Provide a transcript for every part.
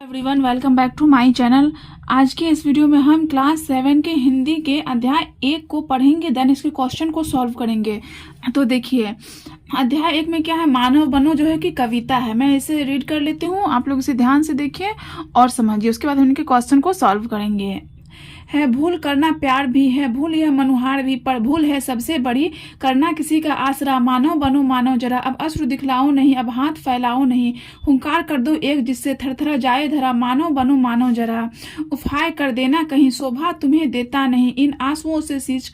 Everyone, welcome back to my channel. आज के इस वीडियो में हम क्लास 7 के हिंदी के अध्याय 1 को पढ़ेंगे, देन इसके क्वेश्चन को सॉल्व करेंगे। तो देखिए, अध्याय 1 में क्या है, मानव बनो जो है कि कविता है। मैं इसे रीड कर लेती हूँ, आप लोग इसे ध्यान से देखिए और समझिए, उसके बाद हम इनके क्वेश्चन को सॉल्व करेंगे। है भूल करना प्यार भी है, भूल यह मनुहार भी, पर भूल है सबसे बड़ी, करना किसी का आसरा। मानव बनो मानव जरा, अब अश्रु दिखलाओ नहीं, अब हाथ फैलाओ नहीं, हुंकार कर दो एक जिससे थरथरा जाए धरा। मानव बनो मानव जरा, उफाय कर देना कहीं, शोभा तुम्हें देता नहीं, इन आंसुओं से सींच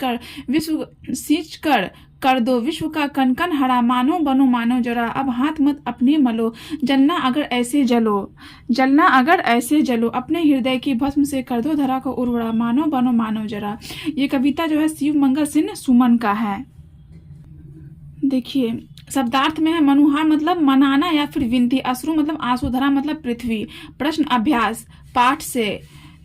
कर दो विश्व का कन कन हरा। मानो बनो मानो जरा, अब हाथ मत अपने मलो, जलना अगर ऐसे जलो, अपने हृदय की भस्म से कर दो धरा को उर्वरा। मानो बनो मानो जरा। ये कविता जो है शिव मंगल सिंह सुमन का है। देखिए, शब्दार्थ में है मनुहार मतलब मनाना या फिर विनती, अश्रु मतलब आंसू, धरा मतलब पृथ्वी। प्रश्न अभ्यास पाठ से।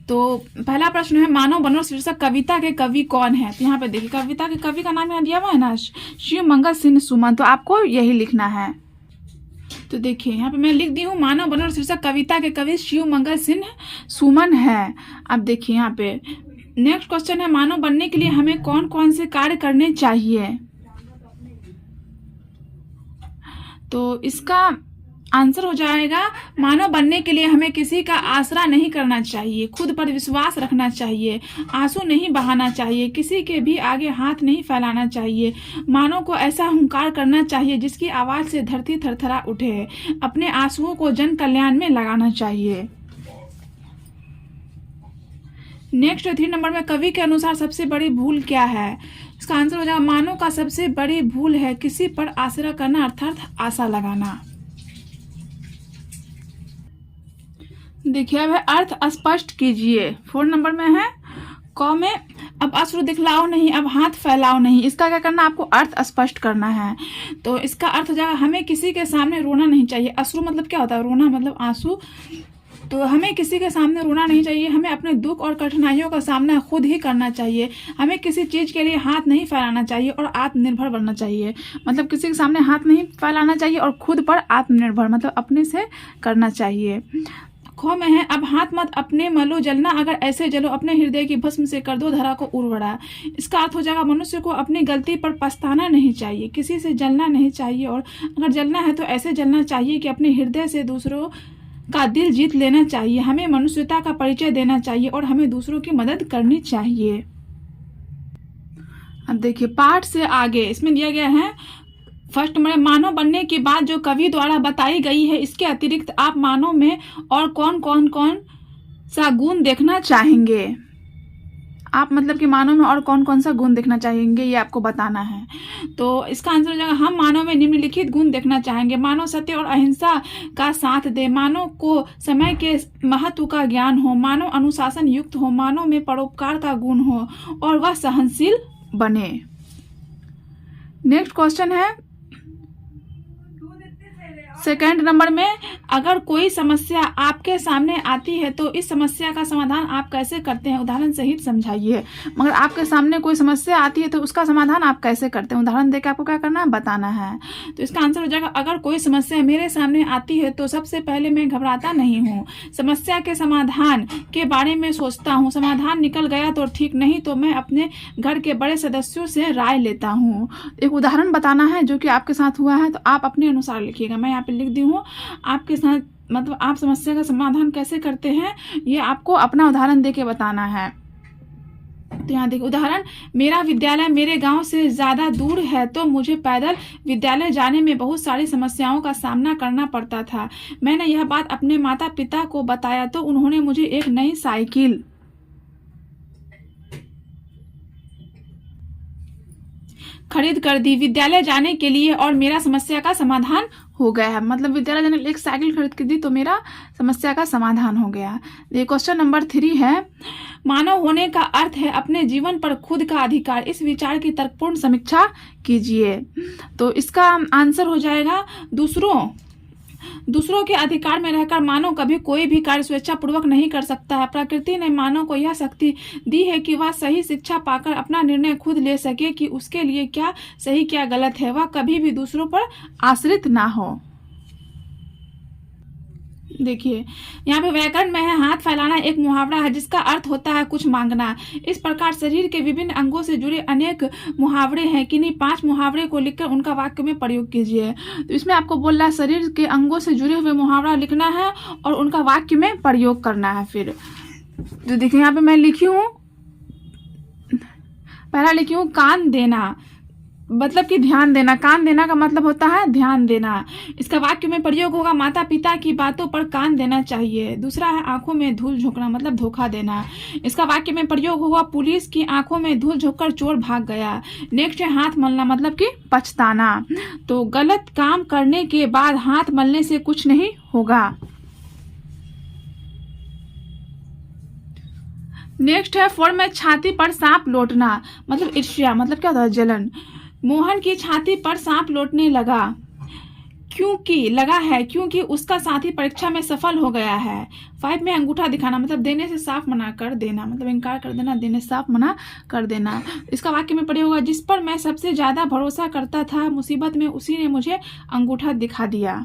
तो पहला प्रश्न है, मानव बनो शीर्षक कविता के कवि कौन है। तो यहाँ पे देखिए, कविता के कवि का नाम यहाँ दिया हुआ है ना, शिव मंगल सिंह सुमन। तो आपको यही लिखना है। तो देखिए, यहाँ पे मैं लिख दी हूँ, मानव बनो शीर्षक कविता के कवि शिव मंगल सिंह सुमन है। अब देखिए यहाँ पे नेक्स्ट क्वेश्चन है, मानव बनने के लिए हमें कौन कौन से कार्य करने चाहिए। तो इसका आंसर हो जाएगा, मानव बनने के लिए हमें किसी का आसरा नहीं करना चाहिए, खुद पर विश्वास रखना चाहिए, आंसू नहीं बहाना चाहिए, किसी के भी आगे हाथ नहीं फैलाना चाहिए। मानव को ऐसा हुंकार करना चाहिए जिसकी आवाज से धरती थरथरा उठे, अपने आंसुओं को जन कल्याण में लगाना चाहिए। नेक्स्ट 3 नंबर में, कवि के अनुसार सबसे बड़ी भूल क्या है। इसका आंसर हो जाएगा, मानव का सबसे बड़ी भूल है किसी पर आसरा करना अर्थात आशा लगाना। देखिए, अब है अर्थ स्पष्ट कीजिए। 4 नंबर में है, क में, अब अश्रु दिखलाओ नहीं, अब हाथ फैलाओ नहीं। इसका क्या करना, आपको अर्थ स्पष्ट करना है। तो इसका अर्थ हो जाएगा, हमें किसी के सामने रोना नहीं चाहिए। अश्रु मतलब क्या होता है, रोना मतलब आंसू। तो हमें किसी के सामने रोना नहीं चाहिए, हमें अपने दुख और कठिनाइयों का सामना खुद ही करना चाहिए। हमें किसी चीज के लिए हाथ नहीं फैलाना चाहिए और आत्मनिर्भर बनना चाहिए। मतलब किसी के सामने हाथ नहीं फैलाना चाहिए और खुद पर आत्मनिर्भर मतलब अपने से करना चाहिए। खो में है, अब हाथ मत अपने मलो, जलना अगर ऐसे जलो, अपने हृदय की भस्म से कर दो धरा को उर्वरा। इसका अर्थ हो जाएगा, मनुष्य को अपनी गलती पर पछताना नहीं चाहिए, किसी से जलना नहीं चाहिए, और अगर जलना है तो ऐसे जलना चाहिए कि अपने हृदय से दूसरों का दिल जीत लेना चाहिए। हमें मनुष्यता का परिचय देना चाहिए और हमें दूसरों की मदद करनी चाहिए। अब देखिए, पाठ से आगे इसमें दिया गया है, फर्स्ट नंबर, मानव बनने की बात जो कवि द्वारा बताई गई है, इसके अतिरिक्त आप मानव में और कौन सा गुण देखना चाहेंगे। आप मतलब कि मानव में और कौन सा गुण देखना चाहेंगे, ये आपको बताना है। तो इसका आंसर हो जाएगा, हम मानव में निम्नलिखित गुण देखना चाहेंगे। मानव सत्य और अहिंसा का साथ दे, मानव को समय के महत्व का ज्ञान हो, मानव अनुशासन युक्त हो, मानव में परोपकार का गुण हो और वह सहनशील बने। नेक्स्ट क्वेश्चन है, सेकंड नंबर में, अगर कोई समस्या आपके सामने आती है तो इस समस्या का समाधान आप कैसे करते हैं, उदाहरण सहित समझाइए। मगर आपके सामने कोई समस्या आती है तो उसका समाधान आप कैसे करते हैं, उदाहरण देकर आपको क्या करना है, बताना है। तो इसका आंसर हो जाएगा, अगर कोई समस्या मेरे सामने आती है तो सबसे पहले मैं घबराता नहीं हूँ, समस्या के समाधान के बारे में सोचता हूँ। समाधान निकल गया तो ठीक, नहीं तो मैं अपने घर के बड़े सदस्यों से राय लेता हूँ। एक उदाहरण बताना है जो कि आपके साथ हुआ है, तो आप अपने अनुसार लिखिएगा। मैं यहाँ पे लिख दी हूँ आपके साथ, मतलब आप समस्या का समाधान कैसे करते हैं, ये आपको अपना उदाहरण देके बताना है। तो यहाँ देखिए उदाहरण, मेरा विद्यालय मेरे गांव से ज्यादा दूर है तो मुझे पैदल विद्यालय जाने में बहुत सारी समस्याओं का सामना करना पड़ता था। मैंने यह बात अपने माता पिता को बताया तो उन्होंने मुझे एक नई साइकिल खरीद कर दी विद्यालय जाने के लिए और मेरा समस्या का समाधान हो गया है। मतलब विद्यालय जाने के लिए एक साइकिल खरीद कर दी तो मेरा समस्या का समाधान हो गया। ये क्वेश्चन नंबर 3 है, मानव होने का अर्थ है अपने जीवन पर खुद का अधिकार। इस विचार की तर्कपूर्ण समीक्षा कीजिए। तो इसका आंसर हो जाएगा, दूसरों के अधिकार में रहकर मानव कभी कोई भी कार्य स्वेच्छापूर्वक नहीं कर सकता है। प्रकृति ने मानव को यह शक्ति दी है कि वह सही शिक्षा पाकर अपना निर्णय खुद ले सके कि उसके लिए क्या सही क्या गलत है। वह कभी भी दूसरों पर आश्रित ना हो। देखिए यहाँ पे व्याकरण में है हाथ फैलाना एक मुहावरा है जिसका अर्थ होता है कुछ मांगना। इस प्रकार शरीर के विभिन्न अंगों से जुड़े अनेक मुहावरे हैं। किन्हीं 5 मुहावरे को लिखकर उनका वाक्य में प्रयोग कीजिए। तो इसमें आपको बोल रहा है शरीर के अंगों से जुड़े हुए मुहावरा लिखना है और उनका वाक्य में प्रयोग करना है। फिर तो देखिए यहाँ पे मैं लिखी हूँ, पहला लिखी हूँ कान देना, मतलब कि ध्यान देना। कान देना का मतलब होता है ध्यान देना। इसका वाक्य में प्रयोग होगा माता पिता की बातों पर कान देना चाहिए। दूसरा है आंखों में धूल झोंकना, मतलब धोखा देना। इसका वाक्य में प्रयोग होगा पुलिस की आंखों में धूल झोंककर चोर भाग गया। नेक्स्ट है हाथ मलना, मतलब कि पछताना। तो गलत काम करने के बाद हाथ मलने से कुछ नहीं होगा। नेक्स्ट है फोर में छाती पर सांप लौटना, मतलब ईर्ष्या, मतलब क्या होता है जलन। मोहन की छाती पर सांप लौटने लगा क्योंकि उसका साथी परीक्षा में सफल हो गया है। 5 में अंगूठा दिखाना, मतलब देने से साफ मना कर देना, मतलब इनकार कर देना, देने से साफ मना कर देना। इसका वाक्य में प्रयोग होगा जिस पर मैं सबसे ज्यादा भरोसा करता था मुसीबत में उसी ने मुझे अंगूठा दिखा दिया।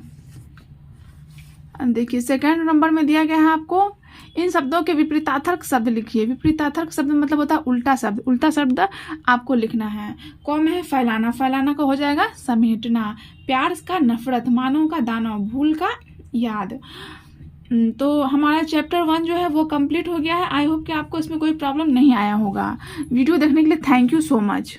देखिए सेकंड नंबर में दिया गया है आपको इन शब्दों के विपरीतार्थक शब्द लिखिए। विपरीतार्थक शब्द मतलब होता है उल्टा शब्द। उल्टा शब्द आपको लिखना है। कौन है फैलाना, फैलाना का हो जाएगा समेटना। प्यार का नफरत, मानव का दानव, भूल का याद। तो हमारा चैप्टर 1 जो है वो कंप्लीट हो गया है। आई होप कि आपको इसमें कोई प्रॉब्लम नहीं आया होगा। वीडियो देखने के लिए थैंक यू सो मच।